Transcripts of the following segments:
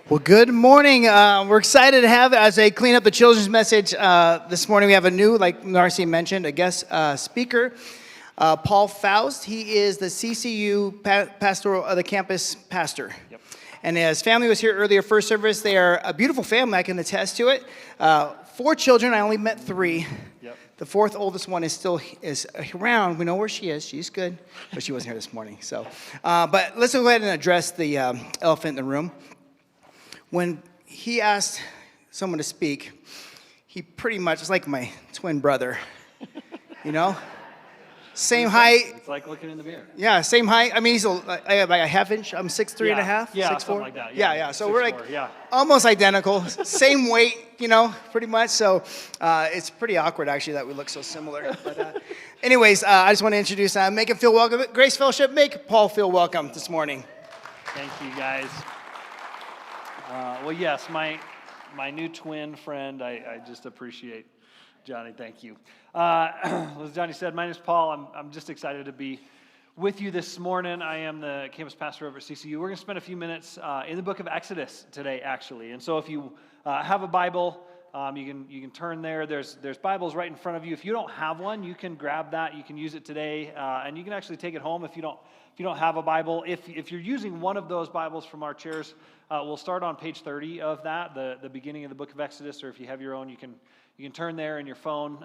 Well, good morning. We're excited to have, as I clean up the children's message this morning, we have a new, like Narcy mentioned, a guest speaker, Paul Faust. He is the CCU pastoral, the campus pastor. Yep. And his family was here earlier, first service. They are a beautiful family, I can attest to it. 4 children, I only met 3. Yep. The 4th oldest one is around. We know where she is. She's good, but she wasn't here this morning. So, but let's go ahead and address the elephant in the room. When he asked someone to speak, he pretty much is like my twin brother, you know? Same height. It's like looking in the mirror. Yeah, same height. I mean, he's like a half inch. I'm 6'3" and a half, 6'4". Something like that. Yeah. So we're like almost identical. Same weight, you know, pretty much. So it's pretty awkward, actually, that we look so similar. But anyways, I just want to introduce, make him feel welcome. Grace Fellowship, make Paul feel welcome this morning. Thank you, guys. Well, yes, my new twin friend, I just appreciate Johnny. Thank you. As Johnny said, my name is Paul. I'm just excited to be with you this morning. I am the campus pastor over at CCU. We're going to spend a few minutes in the book of Exodus today, actually. And so if you have a Bible, you can turn there. There's Bibles right in front of you. If you don't have one, you can grab that. You can use it today, and you can actually take it home if you don't have a Bible. If you're using one of those Bibles from our chairs, we'll start on page 30 of that, the beginning of the book of Exodus, or if you have your own, you can turn there in your phone.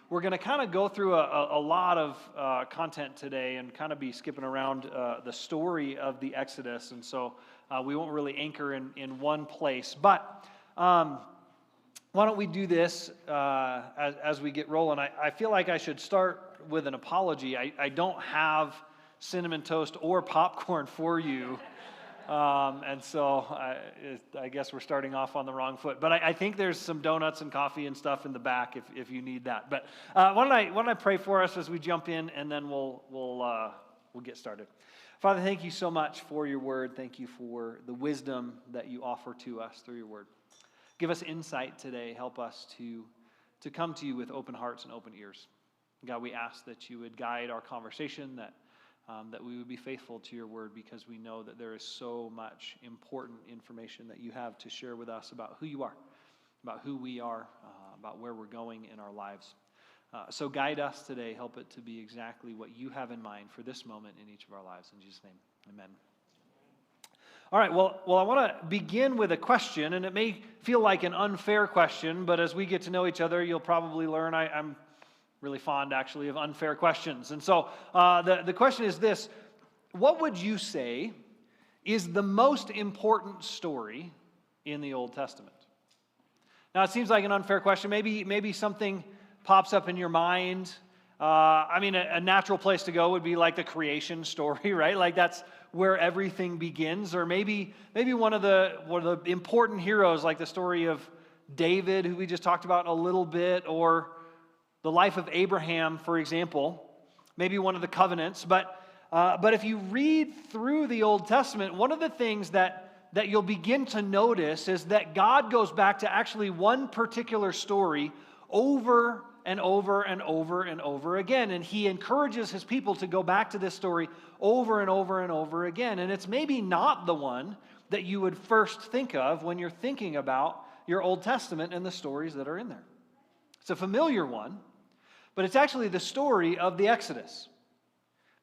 We're going to kind of go through a lot of content today and kind of be skipping around the story of the Exodus, and so we won't really anchor in one place. But why don't we do this as we get rolling? I feel like I should start with an apology. I don't have cinnamon toast or popcorn for you. And so I guess we're starting off on the wrong foot. But I think there's some donuts and coffee and stuff in the back if you need that. But why don't I pray for us as we jump in, and then we'll get started. Father, thank you so much for your word. Thank you for the wisdom that you offer to us through your word. Give us insight today. Help us to come to you with open hearts and open ears. God, we ask that you would guide our conversation, that we would be faithful to your word, because we know that there is so much important information that you have to share with us about who you are, about who we are, about where we're going in our lives. So guide us today. Help it to be exactly what you have in mind for this moment in each of our lives. In Jesus' name, amen. All right, well, I want to begin with a question, and it may feel like an unfair question, but as we get to know each other, you'll probably learn I'm really fond, actually, of unfair questions. And so the question is this: what would you say is the most important story in the Old Testament? Now, it seems like an unfair question. Maybe something pops up in your mind. A natural place to go would be like the creation story, right? Like that's where everything begins. Or maybe one of the important heroes, like the story of David, who we just talked about a little bit, or the life of Abraham, for example, maybe one of the covenants. But if you read through the Old Testament, one of the things that you'll begin to notice is that God goes back to actually one particular story over and over and over and over again. And he encourages his people to go back to this story over and over and over again. And it's maybe not the one that you would first think of when you're thinking about your Old Testament and the stories that are in there. It's a familiar one, but it's actually the story of the Exodus.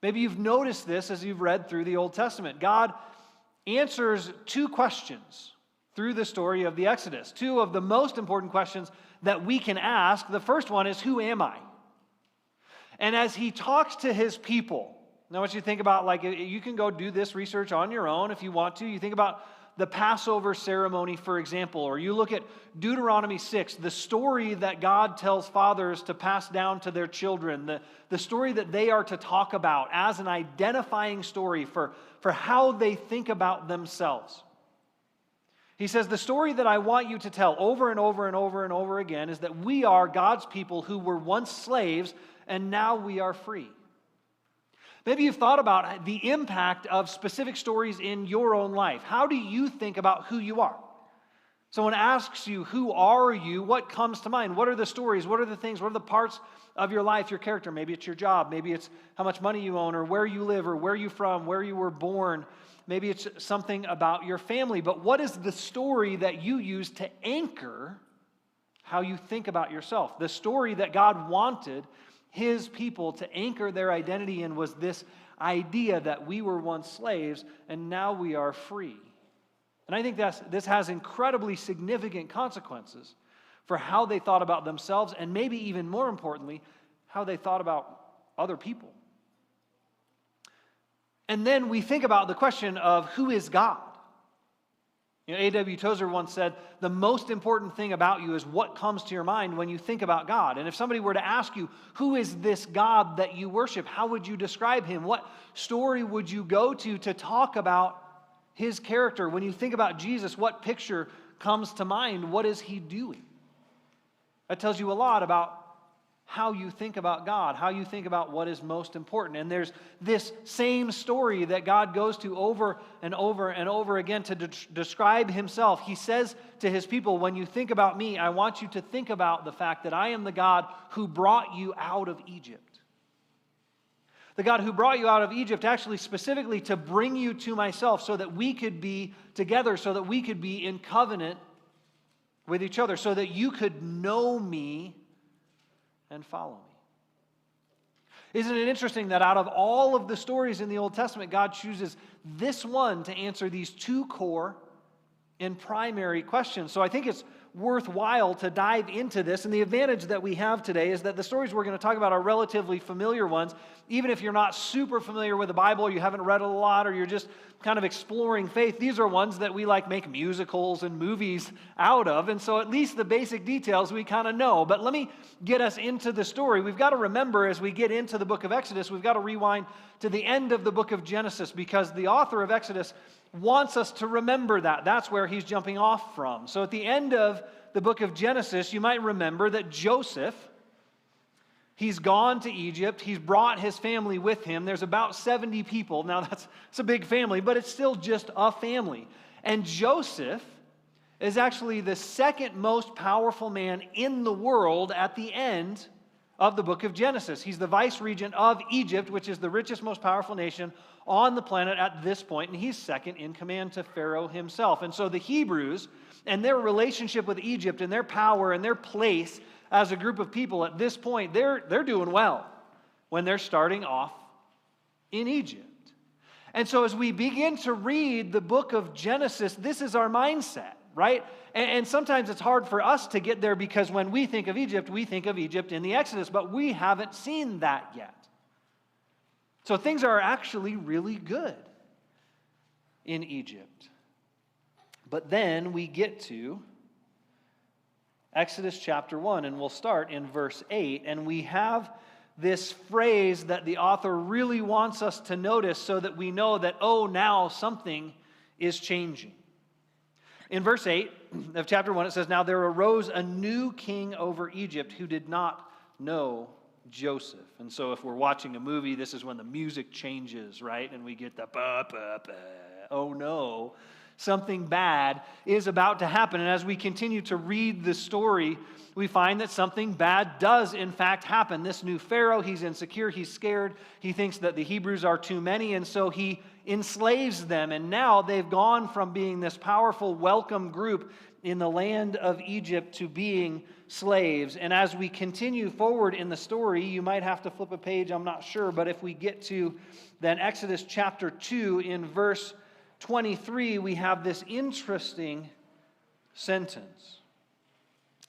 Maybe you've noticed this as you've read through the Old Testament. God answers 2 questions through the story of the Exodus, 2 of the most important questions that we can ask. The first one is, who am I? And as he talks to his people, now I want you to think about, like, you can go do this research on your own if you want to. You think about the Passover ceremony, for example, or you look at Deuteronomy 6, the story that God tells fathers to pass down to their children, the story that they are to talk about as an identifying story for how they think about themselves. He says, the story that I want you to tell over and over and over and over again is that we are God's people who were once slaves and now we are free. Maybe you've thought about the impact of specific stories in your own life. How do you think about who you are? Someone asks you, who are you? What comes to mind? What are the stories? What are the things? What are the parts of your life, your character? Maybe it's your job. Maybe it's how much money you own, or where you live, or where you're from, where you were born. Maybe it's something about your family. But what is the story that you use to anchor how you think about yourself? The story that God wanted his people to anchor their identity in was this idea that we were once slaves and now we are free. And I think this has incredibly significant consequences for how they thought about themselves, and maybe even more importantly, how they thought about other people. And then we think about the question of who is God? A.W. Tozer once said, the most important thing about you is what comes to your mind when you think about God. And if somebody were to ask you, who is this God that you worship? How would you describe him? What story would you go to talk about his character? When you think about Jesus, what picture comes to mind? What is he doing? That tells you a lot about how you think about God, how you think about what is most important. And there's this same story that God goes to over and over and over again to describe himself. He says to his people, when you think about me, I want you to think about the fact that I am the God who brought you out of Egypt. The God who brought you out of Egypt actually specifically to bring you to myself so that we could be together, so that we could be in covenant with each other, so that you could know me and follow me. Isn't it interesting that out of all of the stories in the Old Testament, God chooses this one to answer these two core and primary questions? So I think it's worthwhile to dive into this. And the advantage that we have today is that the stories we're going to talk about are relatively familiar ones. Even if you're not super familiar with the Bible, or you haven't read it a lot, or you're just kind of exploring faith, these are ones that we make musicals and movies out of. And so at least the basic details we kind of know. But let me get us into the story. We've got to remember as we get into the book of Exodus, we've got to rewind to the end of the book of Genesis, because the author of Exodus wants us to remember that. That's where he's jumping off from. So at the end of the book of Genesis, you might remember that Joseph, he's gone to Egypt. He's brought his family with him. There's about 70 people. Now, it's a big family, but it's still just a family. And Joseph is actually the second most powerful man in the world at the end of the book of Genesis. He's the vice regent of Egypt, which is the richest, most powerful nation on the planet at this point, and he's second in command to Pharaoh himself. And so the Hebrews and their relationship with Egypt and their power and their place as a group of people at this point, they're doing well when they're starting off in Egypt. And so as we begin to read the book of Genesis, this is our mindset, right? And sometimes it's hard for us to get there because when we think of Egypt in the Exodus, but we haven't seen that yet. So things are actually really good in Egypt. But then we get to Exodus chapter 1, and we'll start in verse 8, and we have this phrase that the author really wants us to notice so that we know that, oh, now something is changing. In verse 8 of chapter 1, it says, "Now there arose a new king over Egypt who did not know Joseph." And so if we're watching a movie, this is when the music changes, right? And we get the ba, ba, ba. Oh no, something bad is about to happen. And as we continue to read the story, we find that something bad does in fact happen. This new Pharaoh, he's insecure, he's scared, he thinks that the Hebrews are too many, and so he enslaves them. And now they've gone from being this powerful, welcome group in the land of Egypt to being slaves. And as we continue forward in the story, you might have to flip a page, I'm not sure, but if we get to then Exodus chapter 2 in verse 23, we have this interesting sentence.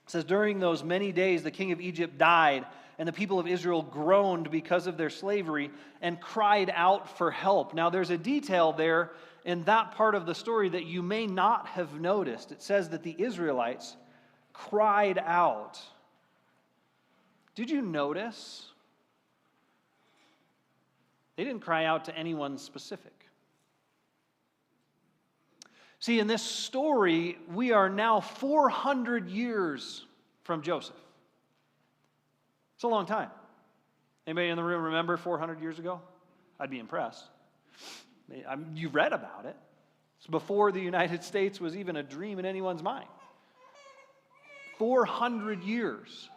It says, "During those many days the king of Egypt died, and the people of Israel groaned because of their slavery and cried out for help." Now there's a detail there in that part of the story that you may not have noticed. It says that the Israelites cried out. Did you notice? They didn't cry out to anyone specific. See, in this story, we are now 400 years from Joseph. It's a long time. Anybody in the room remember 400 years ago? I'd be impressed. You read about it. It's before the United States was even a dream in anyone's mind. 400 years.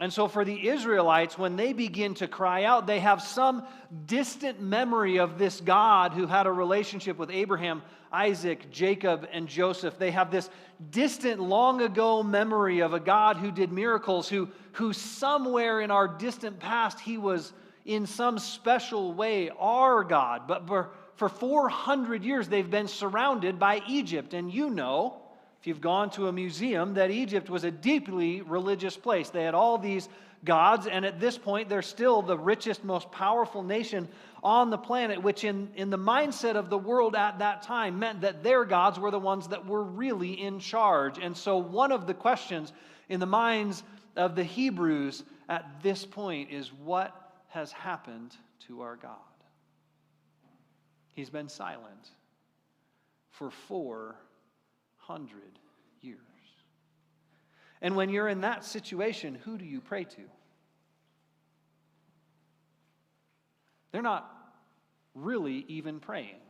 And so for the Israelites, when they begin to cry out, they have some distant memory of this God who had a relationship with Abraham, Isaac, Jacob, and Joseph. They have this distant, long ago memory of a God who did miracles, who somewhere in our distant past, he was in some special way our God. But for 400 years, they've been surrounded by Egypt. And you know, if you've gone to a museum, that Egypt was a deeply religious place. They had all these gods, and at this point, they're still the richest, most powerful nation on the planet, which in the mindset of the world at that time meant that their gods were the ones that were really in charge. And so one of the questions in the minds of the Hebrews at this point is, what has happened to our God? He's been silent for 400 years. And when you're in that situation, who do you pray to? They're not really even praying.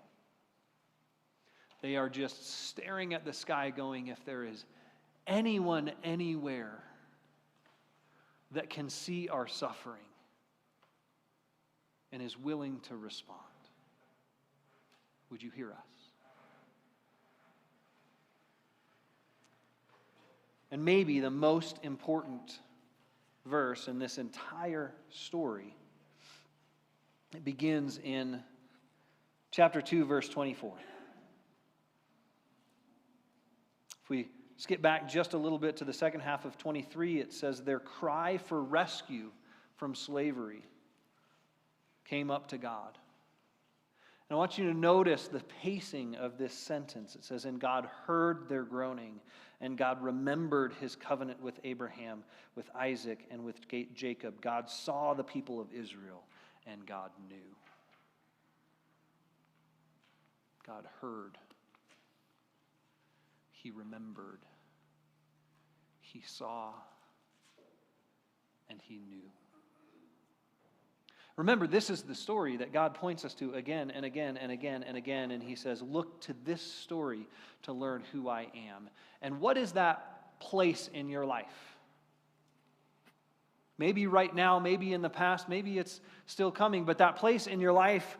They are just staring at the sky going, if there is anyone anywhere that can see our suffering and is willing to respond, would you hear us? And maybe the most important verse in this entire story, it begins in chapter 2, verse 24. If we skip back just a little bit to the second half of 23, it says, their cry for rescue from slavery came up to God. And I want you to notice the pacing of this sentence. It says, and God heard their groaning, and God remembered his covenant with Abraham, with Isaac, and with Jacob. God saw the people of Israel, and God knew. God heard. He remembered. He saw, and he knew. Remember, this is the story that God points us to again and again and again and again. And he says, look to this story to learn who I am. And what is that place in your life? Maybe right now, maybe in the past, maybe it's still coming. But that place in your life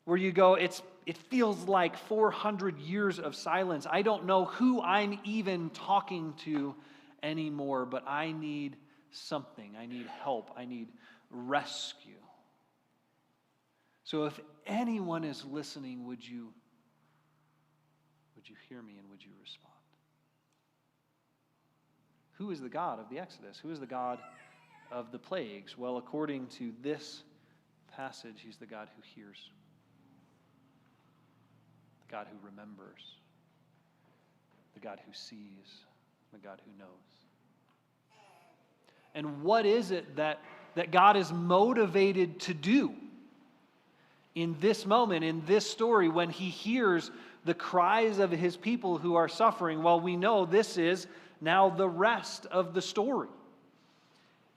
where you go, it feels like 400 years of silence. I don't know who I'm even talking to anymore, but I need something. I need help. I need rescue. So if anyone is listening, would you hear me and would you respond? Who is the God of the Exodus? Who is the God of the plagues? Well, according to this passage, he's the God who hears, the God who remembers, the God who sees, the God who knows. And what is it that God is motivated to do in this moment, in this story, when he hears the cries of his people who are suffering? Well, we know this is now the rest of the story.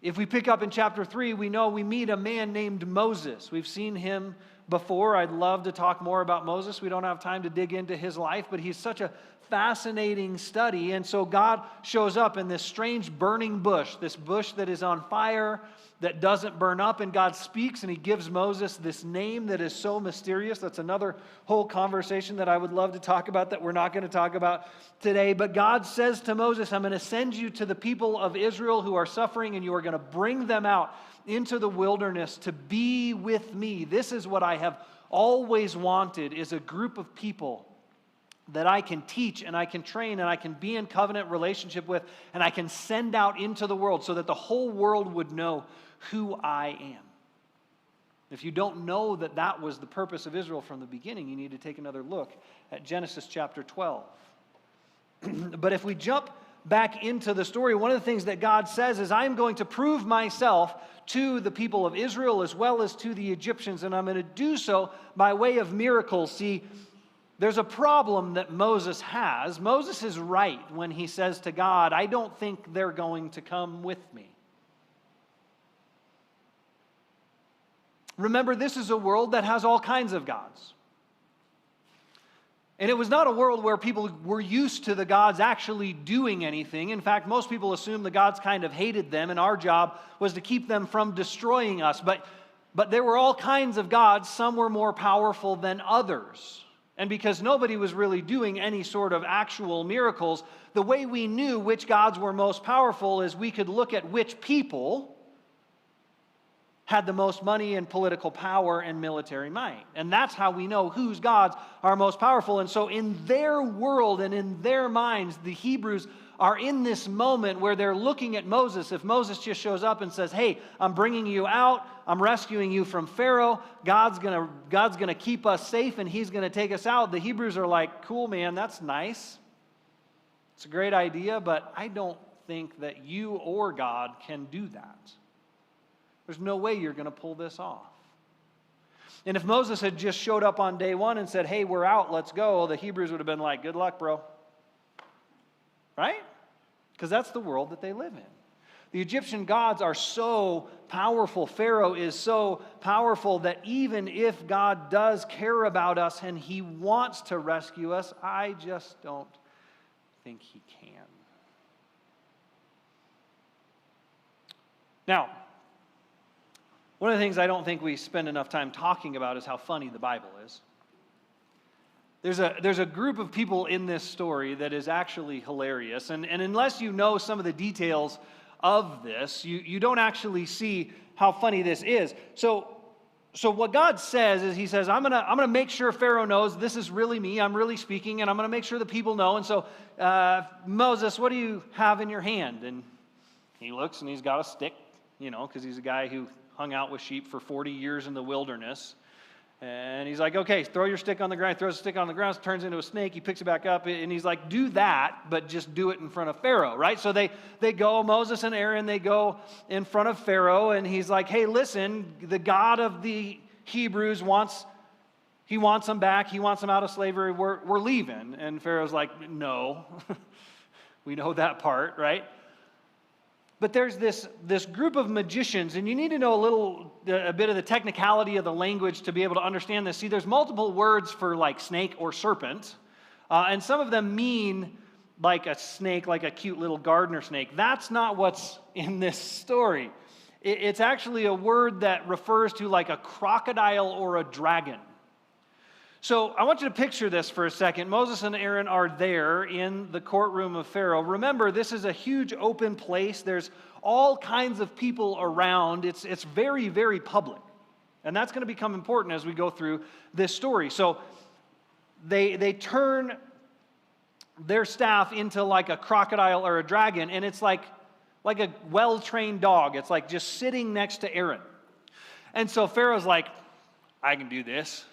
If we pick up in chapter 3, we know we meet a man named Moses. We've seen him before. I'd love to talk more about Moses. We don't have time to dig into his life, but he's such a fascinating study. And so God shows up in this strange burning bush, this bush that is on fire, that doesn't burn up, and God speaks and he gives Moses this name that is so mysterious. That's another whole conversation that I would love to talk about that we're not going to talk about today. But God says to Moses, I'm going to send you to the people of Israel who are suffering, and you are going to bring them out into the wilderness to be with me. This is what I have always wanted, is a group of people that I can teach and I can train and I can be in covenant relationship with and I can send out into the world so that the whole world would know who I am. If you don't know that that was the purpose of Israel from the beginning, you need to take another look at Genesis chapter 12. But if we jump back into the story, one of the things that God says is, I'm going to prove myself to the people of Israel as well as to the Egyptians, and I'm going to do so by way of miracles. See, there's a problem that Moses has. Moses is right when he says to God, I don't think they're going to come with me. Remember, this is a world that has all kinds of gods. And it was not a world where people were used to the gods actually doing anything. In fact, most people assumed the gods kind of hated them, and our job was to keep them from destroying us. But there were all kinds of gods. Some were more powerful than others. And because nobody was really doing any sort of actual miracles, the way we knew which gods were most powerful is we could look at which people had the most money and political power and military might. And that's how we know whose gods are most powerful. And so in their world and in their minds, the Hebrews are in this moment where they're looking at Moses. If Moses just shows up and says, hey, I'm bringing you out, I'm rescuing you from Pharaoh, God's gonna keep us safe and he's gonna take us out, the Hebrews are like, cool, man, that's nice. It's a great idea, but I don't think that you or God can do that. There's no way you're going to pull this off. And if Moses had just showed up on day one and said, hey, we're out, let's go, the Hebrews would have been like, good luck, bro. Right? Because that's the world that they live in. The Egyptian gods are so powerful. Pharaoh is so powerful that even if God does care about us and he wants to rescue us, I just don't think he can. Now, one of the things I don't think we spend enough time talking about is how funny the Bible is. There's a group of people in this story that is actually hilarious. And unless you know some of the details of this, you don't actually see how funny this is. So what God says is he says, I'm gonna make sure Pharaoh knows this is really me. I'm really speaking, and I'm going to make sure the people know. And so, Moses, what do you have in your hand? And he looks, and he's got a stick, because he's a guy who hung out with sheep for 40 years in the wilderness. And he's like, okay, throw your stick on the ground. He throws the stick on the ground, turns into a snake. He picks it back up, and he's like, do that, but just do it in front of Pharaoh, right? So they go, Moses and Aaron, they go in front of Pharaoh, and he's like, hey, listen, the God of the Hebrews wants them back. He wants them out of slavery. We're leaving. And Pharaoh's like, no. We know that part, right? But there's this group of magicians, and you need to know a bit of the technicality of the language to be able to understand this. See, there's multiple words for like snake or serpent, and some of them mean like a snake, like a cute little gardener snake. That's not what's in this story. It's actually a word that refers to like a crocodile or a dragon. So I want you to picture this for a second. Moses and Aaron are there in the courtroom of Pharaoh. Remember, this is a huge open place. There's all kinds of people around. It's very, very public. And that's going to become important as we go through this story. So they turn their staff into like a crocodile or a dragon, and it's like a well-trained dog. It's like just sitting next to Aaron. And so Pharaoh's like, I can do this.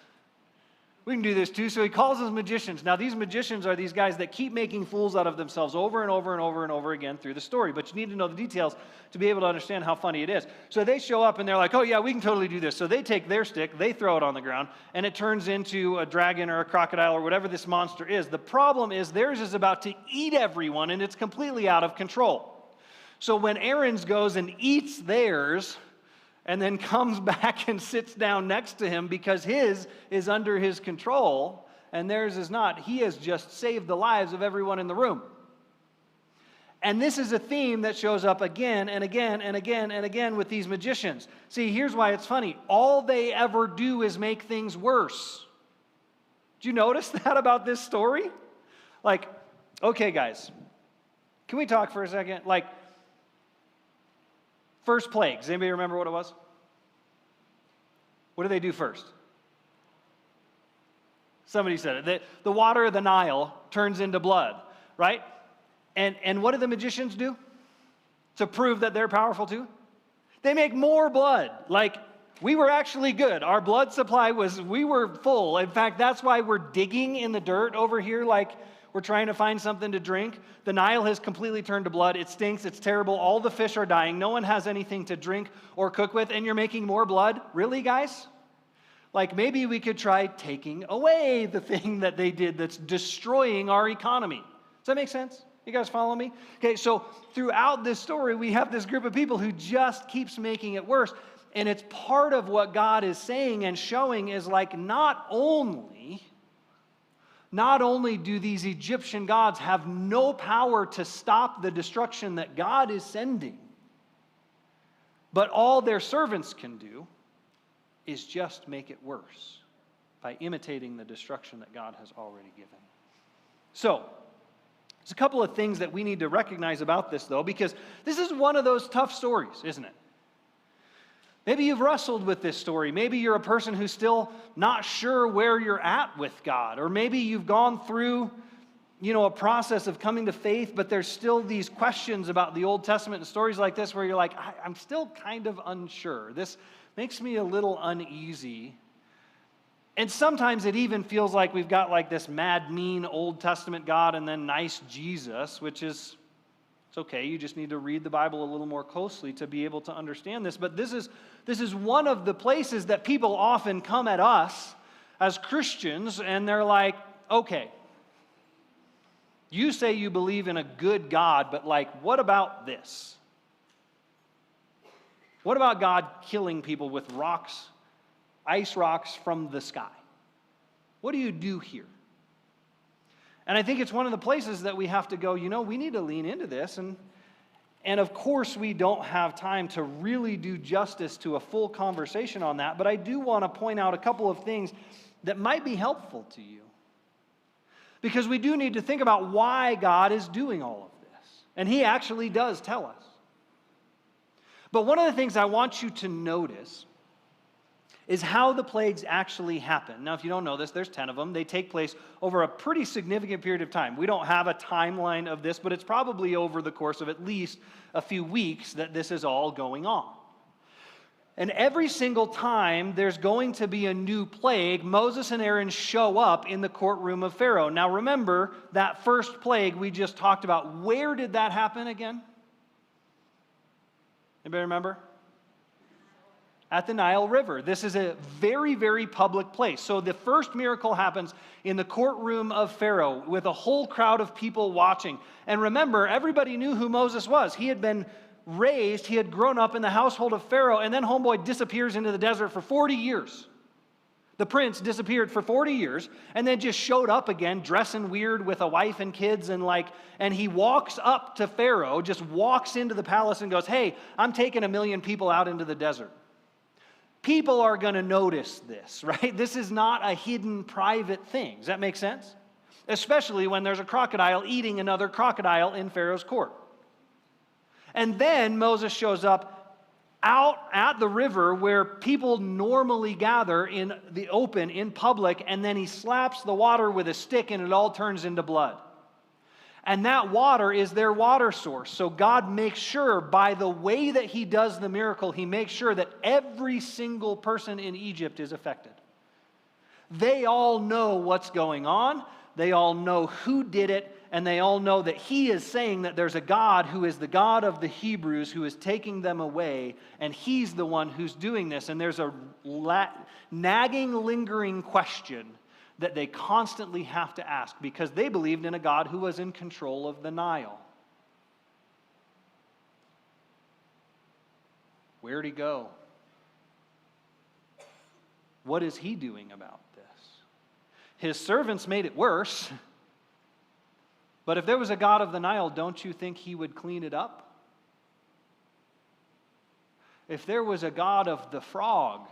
We can do this too. So he calls his magicians. Now, these magicians are these guys that keep making fools out of themselves over and over and over and over again through the story. But you need to know the details to be able to understand how funny it is. So they show up and they're like, oh, yeah, we can totally do this. So they take their stick, they throw it on the ground, and it turns into a dragon or a crocodile or whatever this monster is. The problem is theirs is about to eat everyone, and it's completely out of control. So when Aaron's goes and eats theirs, and then comes back and sits down next to him because his is under his control and theirs is not, he has just saved the lives of everyone in the room. And this is a theme that shows up again and again and again and again with these magicians. See, here's why it's funny. All they ever do is make things worse. Do you notice that about this story? Like, okay, guys, can we talk for a second? Like, first plague. Does anybody remember what it was? What did they do first? Somebody said it. The water of the Nile turns into blood, right? And what do the magicians do to prove that they're powerful too? They make more blood. Like, we were actually good. Our blood supply we were full. In fact, that's why we're digging in the dirt over here like we're trying to find something to drink. The Nile has completely turned to blood. It stinks. It's terrible. All the fish are dying. No one has anything to drink or cook with, and you're making more blood? Really, guys? Like, maybe we could try taking away the thing that they did that's destroying our economy. Does that make sense? You guys follow me? Okay, so throughout this story, we have this group of people who just keeps making it worse. And it's part of what God is saying and showing is like not only not only do these Egyptian gods have no power to stop the destruction that God is sending, but all their servants can do is just make it worse by imitating the destruction that God has already given. So, there's a couple of things that we need to recognize about this, though, because this is one of those tough stories, isn't it? Maybe you've wrestled with this story. Maybe you're a person who's still not sure where you're at with God. Or maybe you've gone through, a process of coming to faith, but there's still these questions about the Old Testament and stories like this where you're like, I'm still kind of unsure. This makes me a little uneasy. And sometimes it even feels like we've got like this mad, mean Old Testament God and then nice Jesus, which is, it's okay. You just need to read the Bible a little more closely to be able to understand this. But this is one of the places that people often come at us as Christians, and they're like, okay, you say you believe in a good God, but like, what about this? What about God killing people with rocks, ice rocks from the sky? What do you do here? And I think it's one of the places that we have to go, we need to lean into this. And of course, we don't have time to really do justice to a full conversation on that, but I do want to point out a couple of things that might be helpful to you. Because we do need to think about why God is doing all of this. And He actually does tell us. But one of the things I want you to notice is how the plagues actually happen. Now, if you don't know this, there's 10 of them. They take place over a pretty significant period of time. We don't have a timeline of this, but it's probably over the course of at least a few weeks that this is all going on. And every single time there's going to be a new plague, Moses and Aaron show up in the courtroom of Pharaoh. Now remember, that first plague we just talked about, where did that happen again? Anybody remember? At the Nile River. This is a very, very public place. So the first miracle happens in the courtroom of Pharaoh with a whole crowd of people watching. And remember, everybody knew who Moses was. He had been raised, he had grown up in the household of Pharaoh, and then homeboy disappears into the desert for 40 years. The prince disappeared for 40 years and then just showed up again, dressing weird with a wife and kids, and he walks up to Pharaoh, just walks into the palace and goes, hey, I'm taking 1 million people out into the desert. People are going to notice this, right? This is not a hidden private thing. Does that make sense? Especially when there's a crocodile eating another crocodile in Pharaoh's court. And then Moses shows up out at the river where people normally gather in the open, in public, and then he slaps the water with a stick and it all turns into blood. And that water is their water source. So God makes sure, by the way that He does the miracle, He makes sure that every single person in Egypt is affected. They all know what's going on. They all know who did it. And they all know that He is saying that there's a God who is the God of the Hebrews who is taking them away, and He's the one who's doing this. And there's a nagging, lingering question that they constantly have to ask because they believed in a God who was in control of the Nile. Where'd He go? What is He doing about this? His servants made it worse. But if there was a God of the Nile, don't you think He would clean it up? If there was a God of the frog,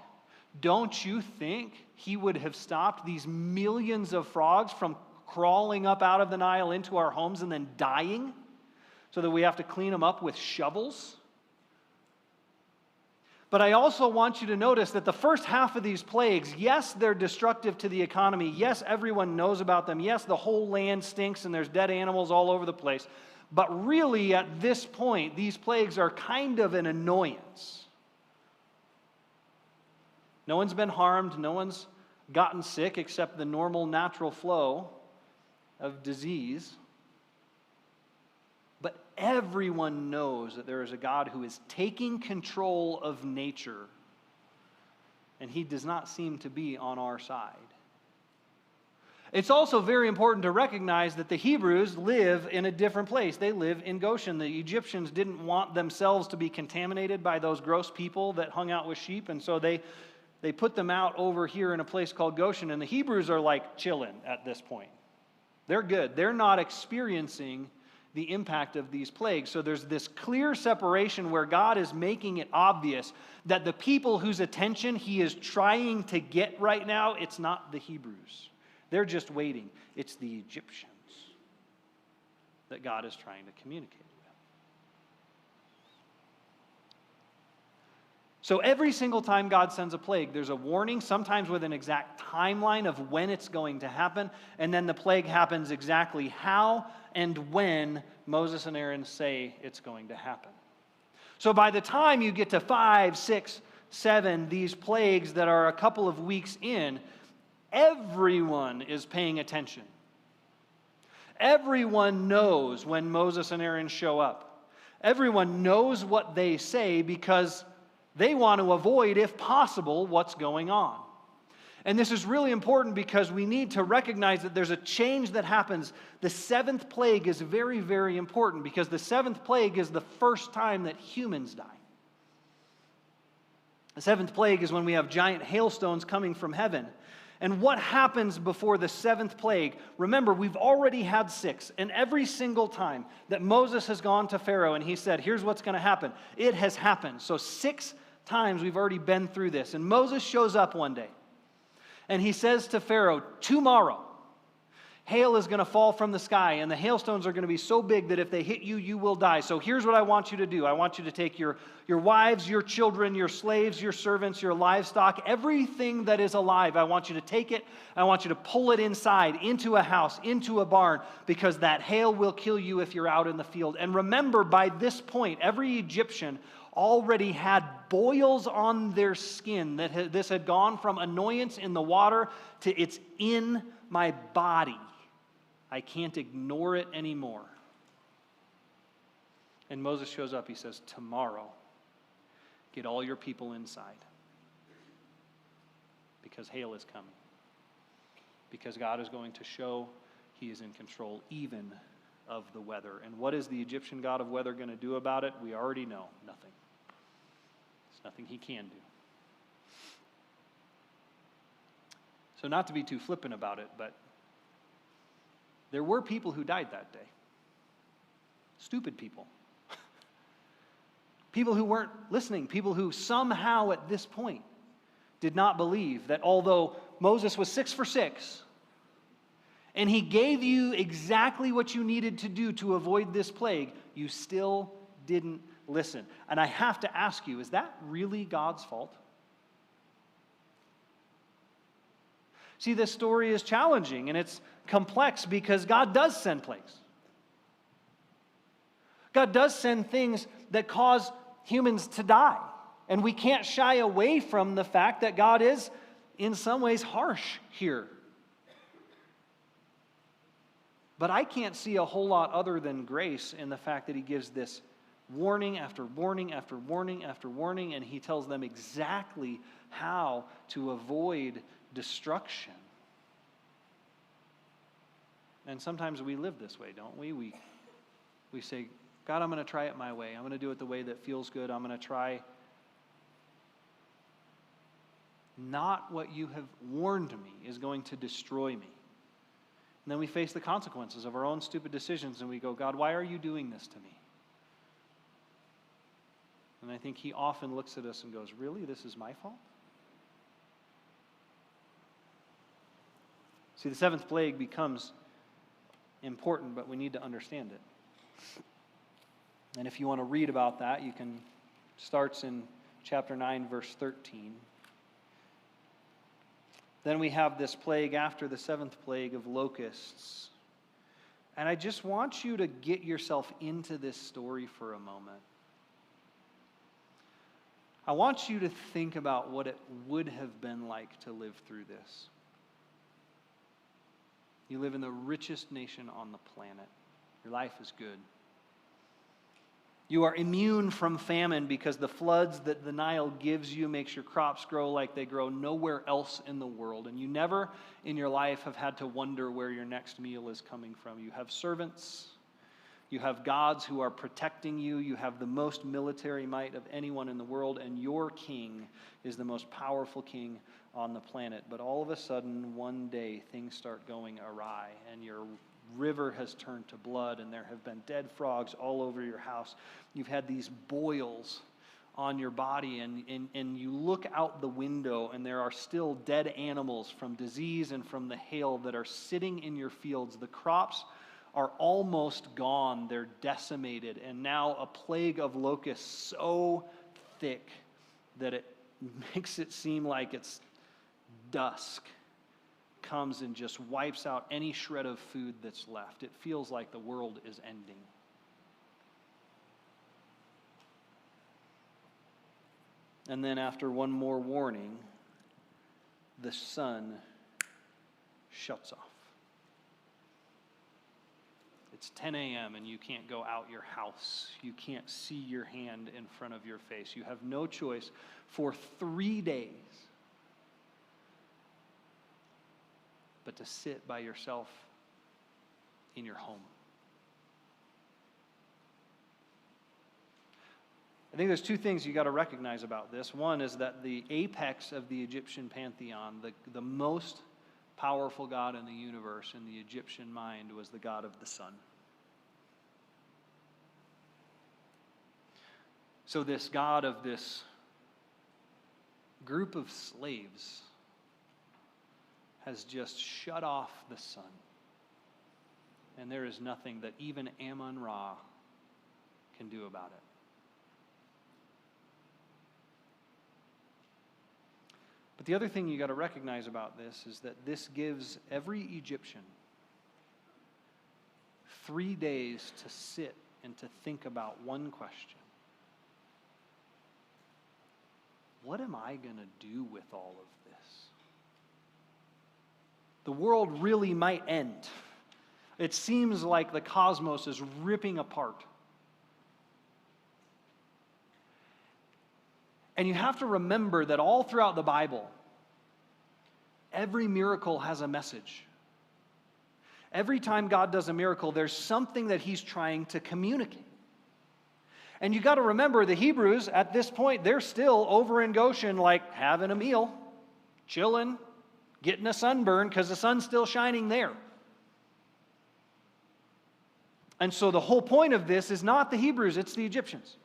don't you think He would have stopped these millions of frogs from crawling up out of the Nile into our homes and then dying so that we have to clean them up with shovels? But I also want you to notice that the first half of these plagues, yes, they're destructive to the economy. Yes, everyone knows about them. Yes, the whole land stinks and there's dead animals all over the place. But really, at this point, these plagues are kind of an annoyance. No one's been harmed. No one's gotten sick except the normal natural flow of disease. But everyone knows that there is a God who is taking control of nature, and He does not seem to be on our side. It's also very important to recognize that the Hebrews live in a different place. They live in Goshen. The Egyptians didn't want themselves to be contaminated by those gross people that hung out with sheep, and so they put them out over here in a place called Goshen, and the Hebrews are like chilling at this point. They're good. They're not experiencing the impact of these plagues. So there's this clear separation where God is making it obvious that the people whose attention he is trying to get right now, it's not the Hebrews. They're just waiting. It's the Egyptians that God is trying to communicate with. So every single time God sends a plague, there's a warning, sometimes with an exact timeline of when it's going to happen, and then the plague happens exactly how and when Moses and Aaron say it's going to happen. So by the time you get to 5, 6, 7, these plagues that are a couple of weeks in, everyone is paying attention. Everyone knows when Moses and Aaron show up. Everyone knows what they say because they want to avoid, if possible, what's going on. And this is really important because we need to recognize that there's a change that happens. The seventh plague is very, very important because the seventh plague is the first time that humans die. The seventh plague is when we have giant hailstones coming from heaven. And what happens before the seventh plague? Remember, we've already had 6. And every single time that Moses has gone to Pharaoh and he said, here's what's going to happen, it has happened. So 6 times we've already been through this. And Moses shows up one day. And he says to Pharaoh, tomorrow, hail is going to fall from the sky, and the hailstones are going to be so big that if they hit you, you will die. So here's what I want you to do. I want you to take your wives, your children, your slaves, your servants, your livestock, everything that is alive. I want you to take it. I want you to pull it inside, into a house, into a barn, because that hail will kill you if you're out in the field. And remember, by this point, every Egyptian already had boils on their skin. This had gone from annoyance in the water to it's in my body. I can't ignore it anymore. And Moses shows up. He says, tomorrow, get all your people inside. Because hail is coming. Because God is going to show he is in control even of the weather. And what is the Egyptian god of weather going to do about it? We already know. Nothing. There's nothing he can do. So not to be too flippant about it, but there were people who died that day. Stupid people. People who weren't listening. People who somehow at this point did not believe that although Moses was 6 for 6, and he gave you exactly what you needed to do to avoid this plague, you still didn't listen. And I have to ask you, is that really God's fault? See, this story is challenging and it's complex because God does send plagues. God does send things that cause humans to die. And we can't shy away from the fact that God is, in some ways, harsh here. But I can't see a whole lot other than grace in the fact that he gives this warning after warning after warning after warning, and he tells them exactly how to avoid destruction. And sometimes we live this way, don't we? We say, God, I'm going to try it my way. I'm going to do it the way that feels good. I'm going to try not what you have warned me is going to destroy me. And then we face the consequences of our own stupid decisions and we go, God, why are you doing this to me? And I think he often looks at us and goes, really? This is my fault? See, the seventh plague becomes important, but we need to understand it. And if you want to read about that, you can, starts in chapter 9, verse 13. Then we have this plague after the seventh plague of locusts. And I just want you to get yourself into this story for a moment. I want you to think about what it would have been like to live through this. You live in the richest nation on the planet. Your life is good. You are immune from famine because the floods that the Nile gives you makes your crops grow like they grow nowhere else in the world. And you never in your life have had to wonder where your next meal is coming from. You have servants. You have gods who are protecting you. You have the most military might of anyone in the world. And your king is the most powerful king on the planet. But all of a sudden, one day, things start going awry. And your river has turned to blood, and there have been dead frogs all over your house. You've had these boils on your body, and you look out the window, and there are still dead animals from disease and from the hail that are sitting in your fields. The crops are almost gone. They're decimated, and now a plague of locusts so thick that it makes it seem like it's dusk comes and just wipes out any shred of food that's left. It feels like the world is ending. And then after one more warning, the sun shuts off. It's 10 a.m. and you can't go out your house. You can't see your hand in front of your face. You have no choice for 3 days but to sit by yourself in your home. I think there's two things you got to recognize about this. One is that the apex of the Egyptian pantheon, the most powerful god in the universe in the Egyptian mind, was the god of the sun. So this god of this group of slaves has just shut off the sun. And there is nothing that even Amun-Ra can do about it. But the other thing you got to recognize about this is that this gives every Egyptian 3 days to sit and to think about one question. What am I going to do with all of this? The world really might end. It seems like the cosmos is ripping apart. And you have to remember that all throughout the Bible, every miracle has a message. Every time God does a miracle, there's something that he's trying to communicate. And you got to remember, the Hebrews, at this point, they're still over in Goshen, like having a meal, chilling, getting a sunburn, because the sun's still shining there. And so the whole point of this is not the Hebrews, it's the Egyptians.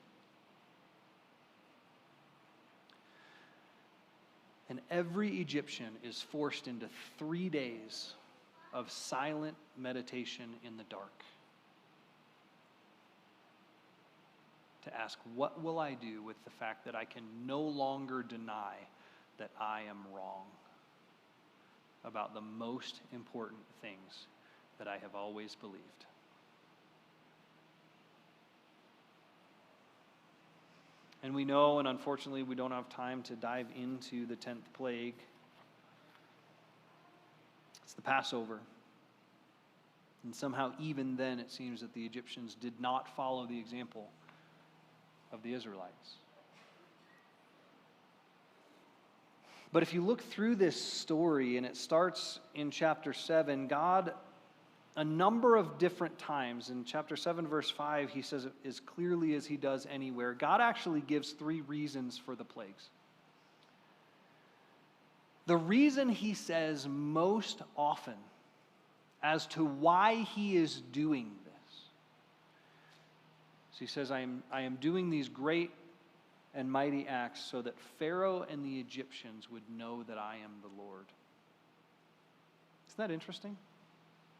And every Egyptian is forced into 3 days of silent meditation in the dark to ask, what will I do with the fact that I can no longer deny that I am wrong about the most important things that I have always believed? And we know, and unfortunately we don't have time to dive into the 10th plague. It's the Passover. And somehow even then it seems that the Egyptians did not follow the example of the Israelites. But if you look through this story, and it starts in chapter 7, God, a number of different times, in chapter 7, verse 5, he says it as clearly as he does anywhere, God actually gives 3 reasons for the plagues. The reason he says most often as to why he is doing this. So he says, I am doing these great and mighty acts so that Pharaoh and the Egyptians would know that I am the Lord. Isn't that interesting?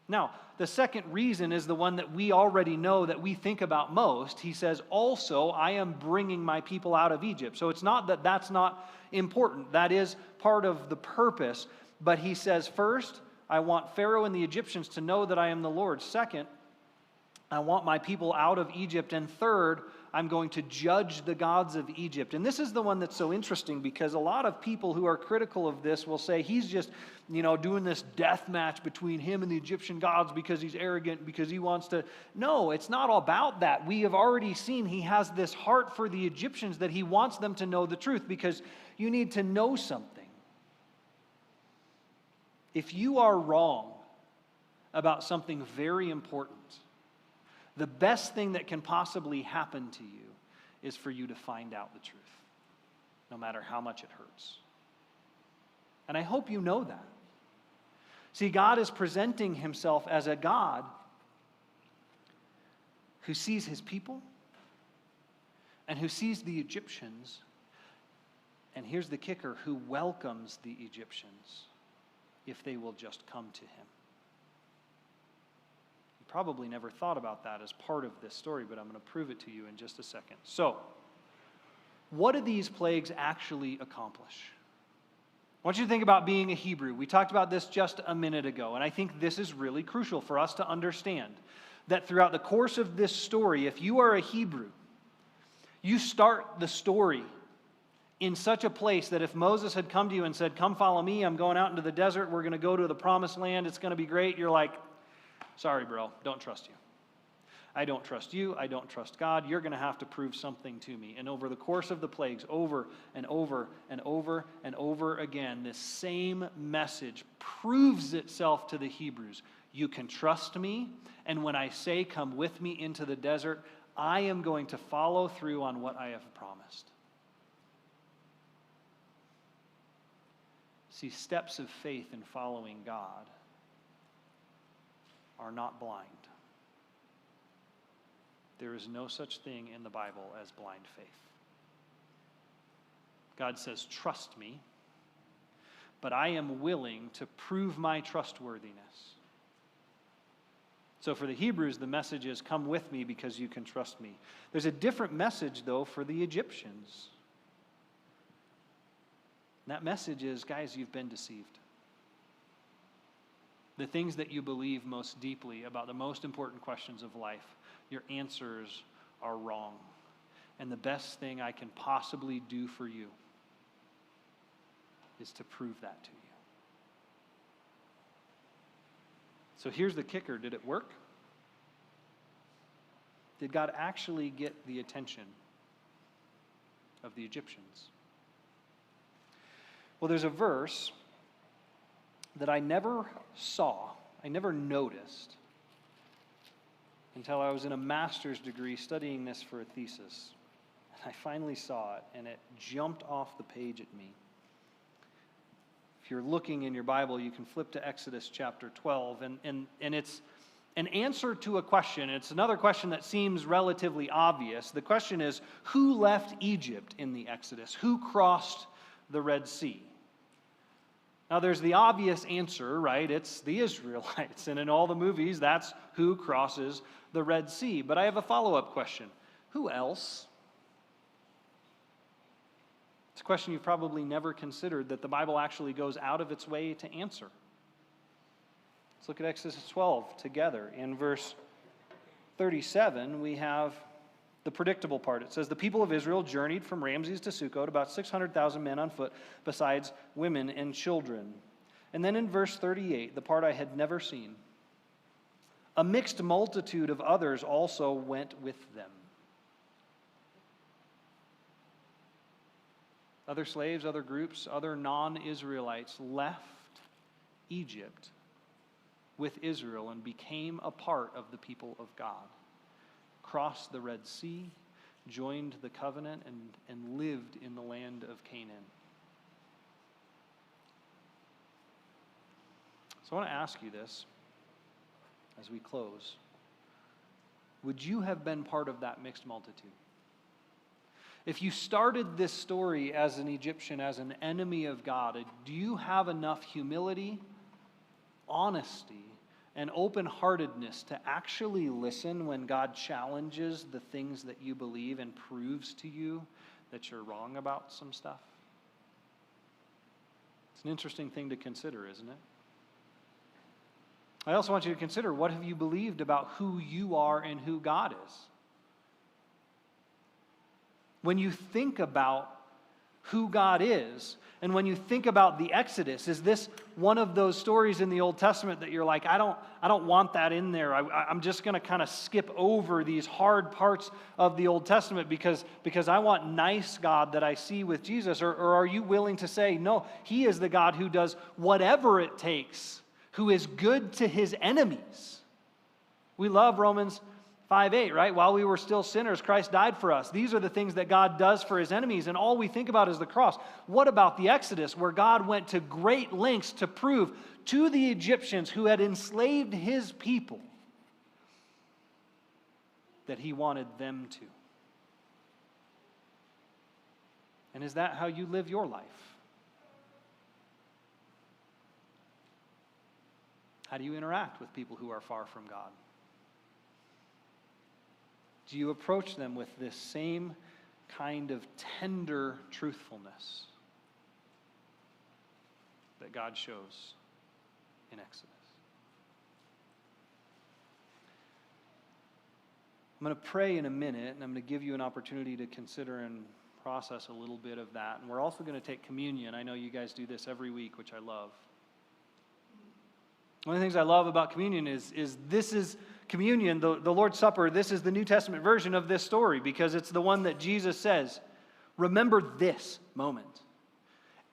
Now, the second reason is the one that we already know, that we think about most. He says, also, I am bringing my people out of Egypt. So it's not that that's not important. That is part of the purpose. But he says, first, I want Pharaoh and the Egyptians to know that I am the Lord. Second, I want my people out of Egypt. And third, I'm going to judge the gods of Egypt. And this is the one that's so interesting, because a lot of people who are critical of this will say he's just, doing this death match between him and the Egyptian gods because he's arrogant, because he wants to. No, it's not about that. We have already seen he has this heart for the Egyptians, that he wants them to know the truth, because you need to know something. If you are wrong about something very important, the best thing that can possibly happen to you is for you to find out the truth, no matter how much it hurts. And I hope you know that. See, God is presenting himself as a God who sees his people and who sees the Egyptians, and here's the kicker, who welcomes the Egyptians if they will just come to him. You probably never thought about that as part of this story, but I'm going to prove it to you in just a second. So, what do these plagues actually accomplish? I want you to think about being a Hebrew. We talked about this just a minute ago, and I think this is really crucial for us to understand that throughout the course of this story, if you are a Hebrew, you start the story in such a place that if Moses had come to you and said, come follow me, I'm going out into the desert, we're going to go to the promised land, it's going to be great, you're like, sorry, bro, don't trust you. I don't trust you, I don't trust God, you're going to have to prove something to me. And over the course of the plagues, over and over and over and over again, this same message proves itself to the Hebrews. You can trust me, and when I say come with me into the desert, I am going to follow through on what I have promised. See, steps of faith in following God are not blind. There is no such thing in the Bible as blind faith. God says, trust me, but I am willing to prove my trustworthiness. So for the Hebrews, the message is, come with me because you can trust me. There's a different message, though, for the Egyptians. And that message is, guys, you've been deceived. The things that you believe most deeply about the most important questions of life, your answers are wrong. And the best thing I can possibly do for you is to prove that to you. So here's the kicker. Did it work? Did God actually get the attention of the Egyptians? Well, there's a verse that I never saw, I never noticed until I was in a master's degree studying this for a thesis. And I finally saw it, and it jumped off the page at me. If you're looking in your Bible, you can flip to Exodus chapter 12, and it's an answer to a question. It's another question that seems relatively obvious. The question is, who left Egypt in the Exodus? Who crossed the Red Sea? Now, there's the obvious answer, right? It's the Israelites. And in all the movies, that's who crosses the Red Sea. But I have a follow-up question. Who else? It's a question you've probably never considered that the Bible actually goes out of its way to answer. Let's look at Exodus 12 together. In verse 37, we have the predictable part. It says, the people of Israel journeyed from Ramses to Sukkot, about 600,000 men on foot, besides women and children. And then in verse 38, the part I had never seen, a mixed multitude of others also went with them. Other slaves, other groups, other non-Israelites left Egypt with Israel and became a part of the people of God. Crossed the Red Sea, joined the covenant, and lived in the land of Canaan. So I want to ask you this as we close. Would you have been part of that mixed multitude? If you started this story as an Egyptian, as an enemy of God, do you have enough humility, honesty, and open-heartedness to actually listen when God challenges the things that you believe and proves to you that you're wrong about some stuff? It's an interesting thing to consider, isn't it? I also want you to consider, what have you believed about who you are and who God is? When you think about who God is, and when you think about the Exodus, is this one of those stories in the Old Testament that you're like, I don't want that in there. I'm just going to kind of skip over these hard parts of the Old Testament because I want nice God that I see with Jesus? Or are you willing to say, no, he is the God who does whatever it takes, who is good to his enemies? We love Romans 5:8, right? While we were still sinners, Christ died for us. These are the things that God does for his enemies, and all we think about is the cross. What about the Exodus, where God went to great lengths to prove to the Egyptians who had enslaved his people that he wanted them to? And is that how you live your life? How do you interact with people who are far from God? Do you approach them with this same kind of tender truthfulness that God shows in Exodus? I'm going to pray in a minute, and I'm going to give you an opportunity to consider and process a little bit of that. And we're also going to take communion. I know you guys do this every week, which I love. One of the things I love about communion is this is communion, the Lord's Supper. This is the New Testament version of this story because it's the one that Jesus says, remember this moment.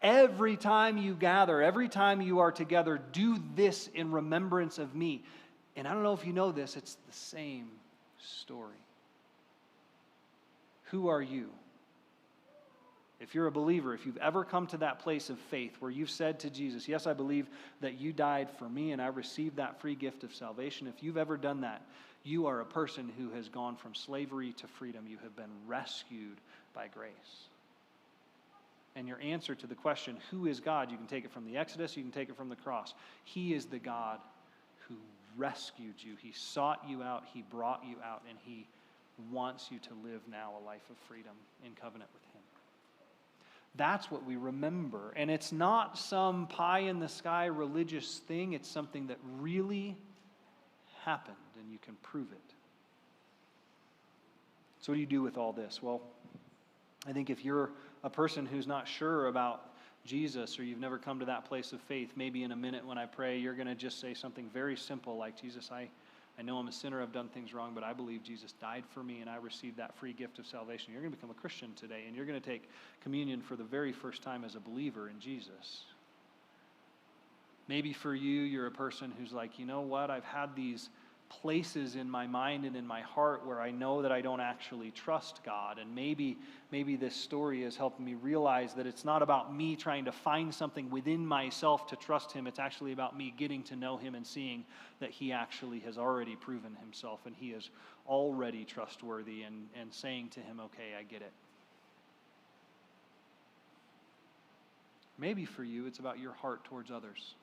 Every time you gather, every time you are together, do this in remembrance of me. And I don't know if you know this, it's the same story. Who are you? If you're a believer, if you've ever come to that place of faith where you've said to Jesus, yes, I believe that you died for me and I received that free gift of salvation. If you've ever done that, you are a person who has gone from slavery to freedom. You have been rescued by grace. And your answer to the question, who is God? You can take it from the Exodus, you can take it from the cross. He is the God who rescued you. He sought you out, he brought you out, and he wants you to live now a life of freedom in covenant with him. That's what we remember. And it's not some pie-in-the-sky religious thing. It's something that really happened, and you can prove it. So what do you do with all this? Well, I think if you're a person who's not sure about Jesus or you've never come to that place of faith, maybe in a minute when I pray, you're going to just say something very simple like, Jesus, I know I'm a sinner, I've done things wrong, but I believe Jesus died for me and I received that free gift of salvation. You're going to become a Christian today, and you're going to take communion for the very first time as a believer in Jesus. Maybe for you, you're a person who's like, you know what, I've had these places in my mind and in my heart where I know that I don't actually trust God, and maybe this story has helped me realize that it's not about me trying to find something within myself to trust him. It's actually about me getting to know him and seeing that he actually has already proven himself and he is already trustworthy, and saying to him, okay, I get it. Maybe for you, it's about your heart towards others.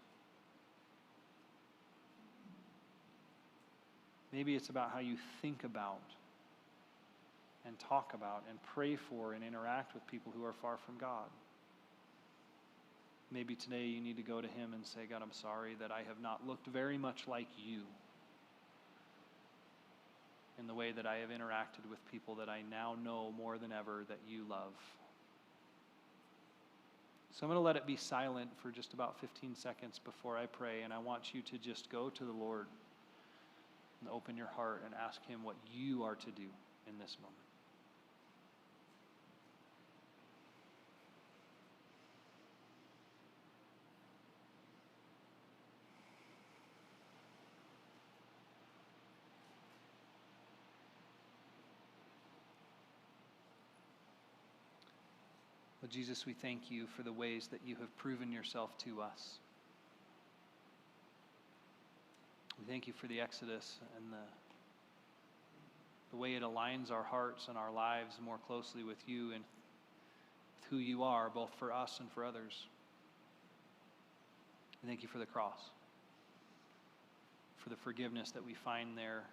Maybe it's about how you think about and talk about and pray for and interact with people who are far from God. Maybe today you need to go to him and say, God, I'm sorry that I have not looked very much like you in the way that I have interacted with people that I now know more than ever that you love. So I'm going to let it be silent for just about 15 seconds before I pray, and I want you to just go to the Lord and open your heart and ask him what you are to do in this moment. Well, Jesus, we thank you for the ways that you have proven yourself to us. We thank you for the Exodus and the way it aligns our hearts and our lives more closely with you and with who you are, both for us and for others. We thank you for the cross, for the forgiveness that we find there.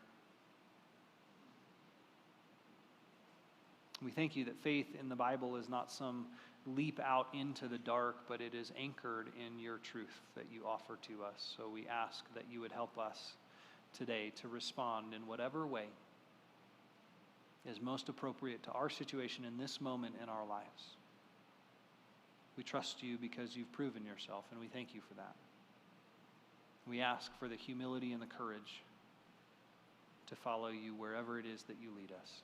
We thank you that faith in the Bible is not some leap out into the dark, but it is anchored in your truth that you offer to us. So we ask that you would help us today to respond in whatever way is most appropriate to our situation in this moment in our lives. We trust you because you've proven yourself, and we thank you for that. We ask for the humility and the courage to follow you wherever it is that you lead us.